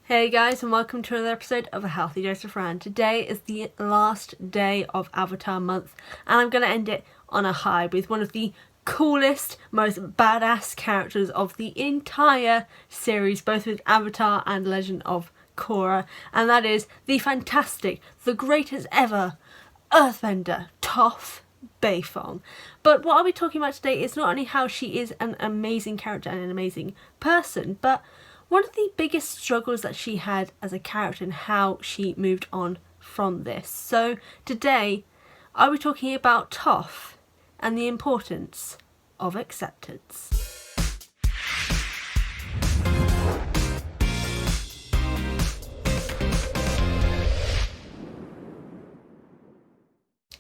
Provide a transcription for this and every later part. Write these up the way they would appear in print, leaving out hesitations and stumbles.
Hey guys, and welcome to another episode of A Healthy Dose of Fran. Today is the last day of Avatar month, and I'm going to end it on a high with one of the coolest, most badass characters of the entire series, both with Avatar and Legend of Korra, and that is the fantastic, the greatest ever Earthbender, Toph Beifong. But what I'll be talking about today is not only how she is an amazing character and an amazing person, but one of the biggest struggles that she had as a character and how she moved on from this. So today I'll be talking about Toph and the importance of acceptance.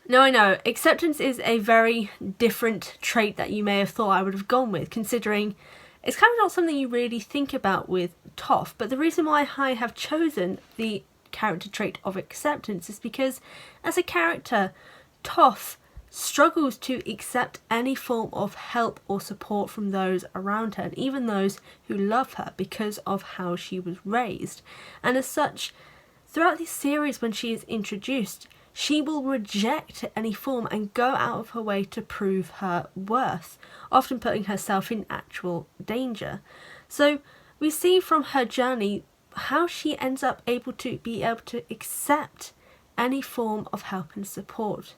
Now I know, acceptance is a very different trait that you may have thought I would have gone with, considering it's kind of not something you really think about with Toph, but the reason why I have chosen the character trait of acceptance is because as a character, Toph struggles to accept any form of help or support from those around her, and even those who love her, because of how she was raised. And as such, throughout this series when she is introduced, she will reject any form and go out of her way to prove her worth, often putting herself in actual danger. So we see from her journey how she ends up able to accept any form of help and support.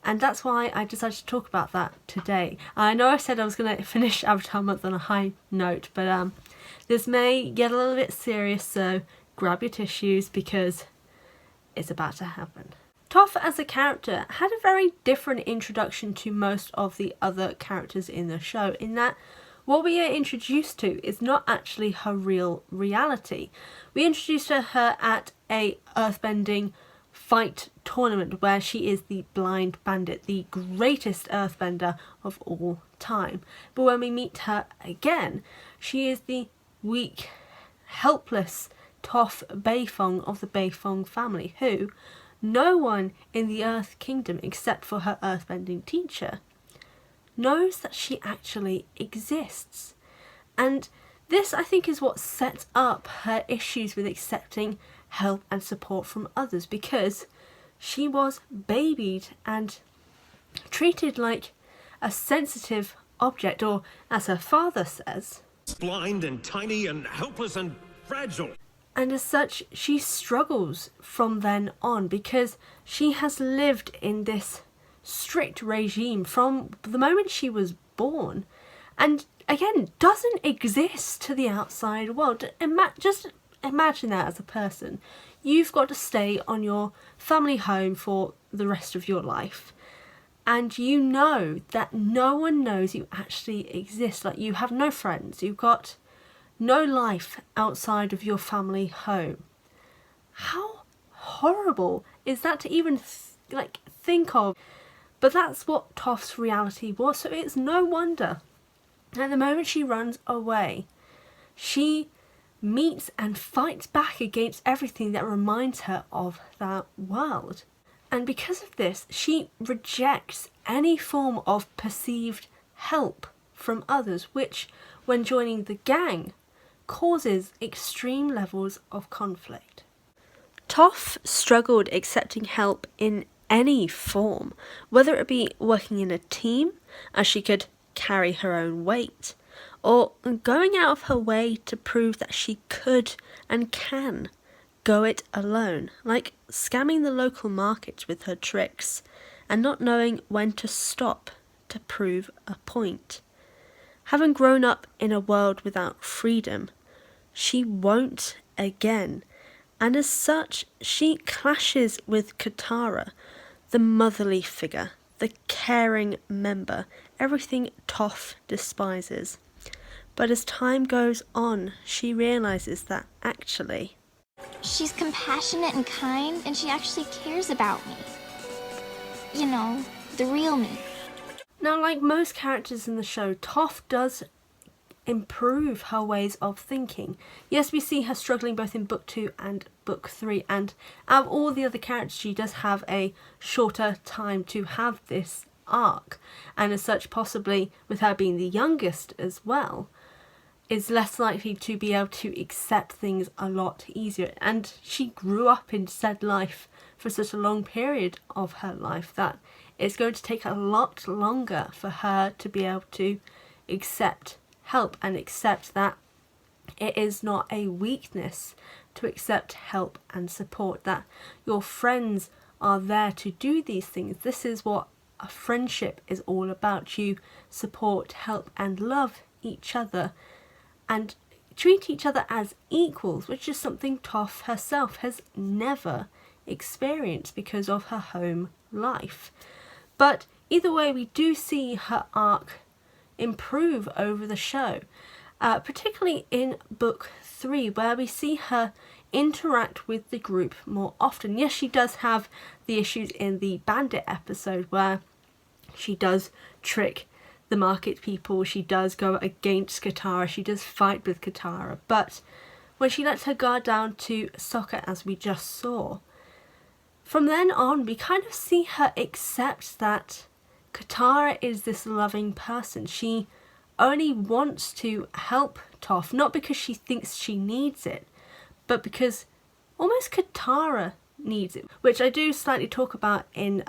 And that's why I decided to talk about that today. I know I said I was going to finish Avatar month on a high note, but this may get a little bit serious, so grab your tissues because it's about to happen. Toph as a character had a very different introduction to most of the other characters in the show, in that what we are introduced to is not actually her real reality. We introduced her at a earthbending fight tournament where she is the blind bandit, the greatest earthbender of all time. But when we meet her again, she is the weak, helpless Toph Beifong of the Beifong family, who no one in the Earth Kingdom, except for her earthbending teacher, knows that she actually exists. And this, I think, is what sets up her issues with accepting help and support from others, because she was babied and treated like a sensitive object, or as her father says, blind and tiny and helpless and fragile. And as such, she struggles from then on because she has lived in this strict regime from the moment she was born, and again doesn't exist to the outside world. Just imagine that as a person. You've got to stay on your family home for the rest of your life, and you know that no one knows you actually exist. Like, you have no friends, you've got no life outside of your family home. How horrible is that to even think of? But that's what Toph's reality was, so it's no wonder at the moment she runs away, she meets and fights back against everything that reminds her of that world. And because of this, she rejects any form of perceived help from others, which, when joining the gang, causes extreme levels of conflict. Toph struggled accepting help in any form, whether it be working in a team, as she could carry her own weight, or going out of her way to prove that she could and can go it alone, like scamming the local market with her tricks and not knowing when to stop to prove a point. Having grown up in a world without freedom, she won't again, and as such she clashes with Katara, the motherly figure, the caring member, everything Toph despises. But as time goes on, she realises that actually she's compassionate and kind, and she actually cares about me. You know, the real me. Now, like most characters in the show, Toph does improve her ways of thinking. Yes, we see her struggling both in book 2 and book 3, and out of all the other characters she does have a shorter time to have this arc, and as such possibly with her being the youngest as well, is less likely to be able to accept things a lot easier. And she grew up in said life for such a long period of her life that it's going to take a lot longer for her to be able to accept help and accept that it is not a weakness to accept help and support, that your friends are there to do these things. This is what a friendship is all about. You support, help and love each other and treat each other as equals, which is something Toph herself has never experienced because of her home life. But either way, we do see her arc improve over the show, particularly in book 3, where we see her interact with the group more often. Yes, she does have the issues in the Bandit episode where she does trick the market people, she does go against Katara, she does fight with Katara, but when she lets her guard down to Sokka, as we just saw, from then on we kind of see her accept that Katara is this loving person. She only wants to help Toph, not because she thinks she needs it, but because almost Katara needs it, which I do slightly talk about in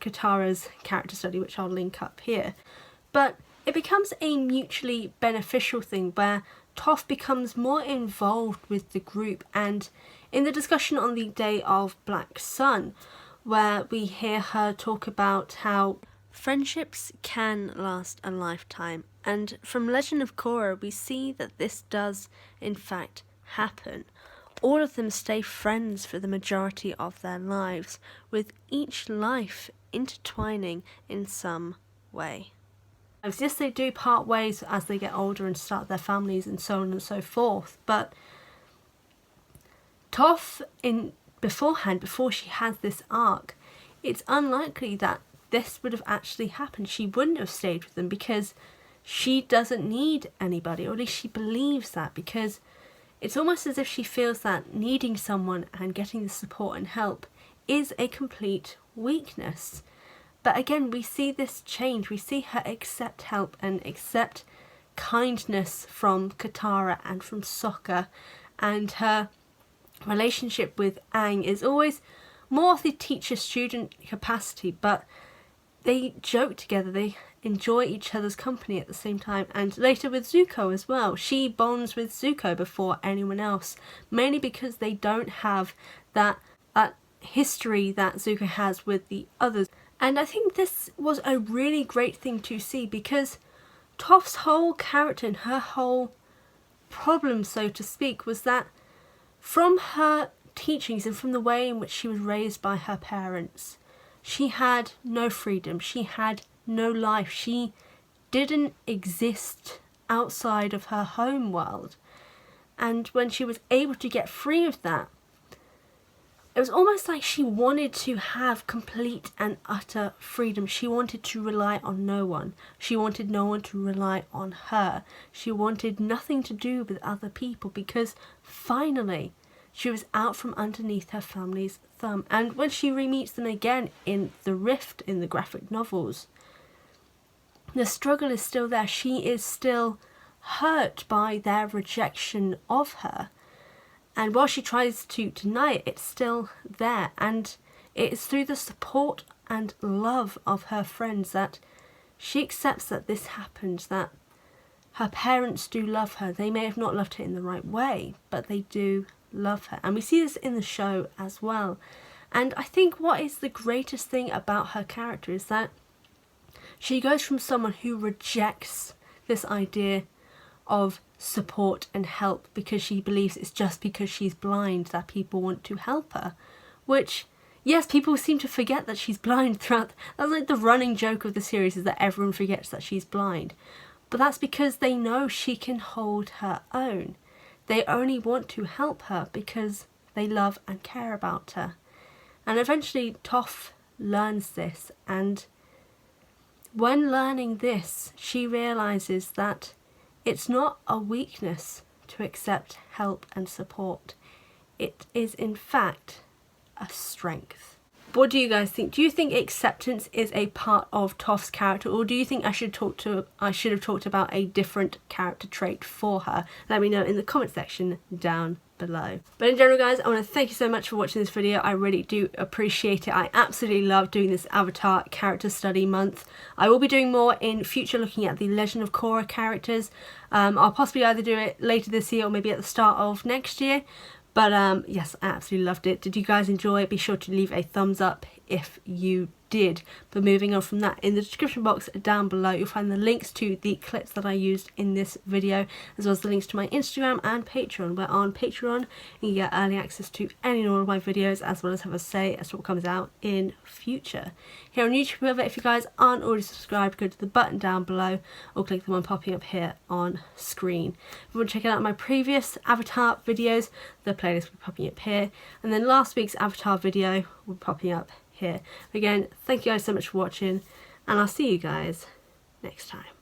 Katara's character study, which I'll link up here. But it becomes a mutually beneficial thing where Toph becomes more involved with the group, and in the discussion on the day of Black Sun, where we hear her talk about how friendships can last a lifetime, and from Legend of Korra we see that this does in fact happen. All of them stay friends for the majority of their lives, with each life intertwining in some way. Yes, they do part ways as they get older and start their families and so on and so forth, but Toph, before she has this arc, it's unlikely that this would have actually happened. She wouldn't have stayed with them because she doesn't need anybody, or at least she believes that, because it's almost as if she feels that needing someone and getting the support and help is a complete weakness. But again, we see this change. We see her accept help and accept kindness from Katara and from Sokka, and her relationship with Aang is always more of the teacher-student capacity, but they joke together, they enjoy each other's company at the same time. And later with Zuko as well, she bonds with Zuko before anyone else, mainly because they don't have that history that Zuko has with the others. And I think this was a really great thing to see, because Toph's whole character and her whole problem, so to speak, was that from her teachings and from the way in which she was raised by her parents, she had no freedom, she had no life, she didn't exist outside of her home world. And when she was able to get free of that, it was almost like she wanted to have complete and utter freedom. She wanted to rely on no one. She wanted no one to rely on her. She wanted nothing to do with other people, because finally she was out from underneath her family's thumb. And when she re-meets them again in The Rift in the graphic novels, the struggle is still there. She is still hurt by their rejection of her. And while she tries to deny it, it's still there. And it's through the support and love of her friends that she accepts that this happened, that her parents do love her. They may have not loved her in the right way, but they do love her. And we see this in the show as well. And I think what is the greatest thing about her character is that she goes from someone who rejects this idea of support and help because she believes it's just because she's blind that people want to help her, which, yes, people seem to forget that she's blind throughout. That's like the running joke of the series, is that everyone forgets that she's blind, but that's because they know she can hold her own. They only want to help her because they love and care about her. And eventually Toph learns this, and when learning this, she realizes that it's not a weakness to accept help and support. It is in fact a strength. What do you guys think? Do you think acceptance is a part of Toph's character, or do you think I should have talked about a different character trait for her? Let me know in the comment section down below. But in general, guys, I want to thank you so much for watching this video. I really do appreciate it. I absolutely love doing this Avatar character study month. I will be doing more in future, looking at the Legend of Korra characters. I'll possibly either do it later this year or maybe at the start of next year. But yes, I absolutely loved it. Did you guys enjoy it? Be sure to leave a thumbs up if you did. But moving on from that, in the description box down below you'll find the links to the clips that I used in this video, as well as the links to my Instagram and Patreon, where on Patreon you get early access to any and all of my videos, as well as have a say as to what comes out in future. Here on YouTube, however, if you guys aren't already subscribed, go to the button down below or click the one popping up here on screen. If you want to check out my previous Avatar videos, the playlist will be popping up here, and then last week's Avatar video will be popping up here. Again, thank you guys so much for watching, and I'll see you guys next time.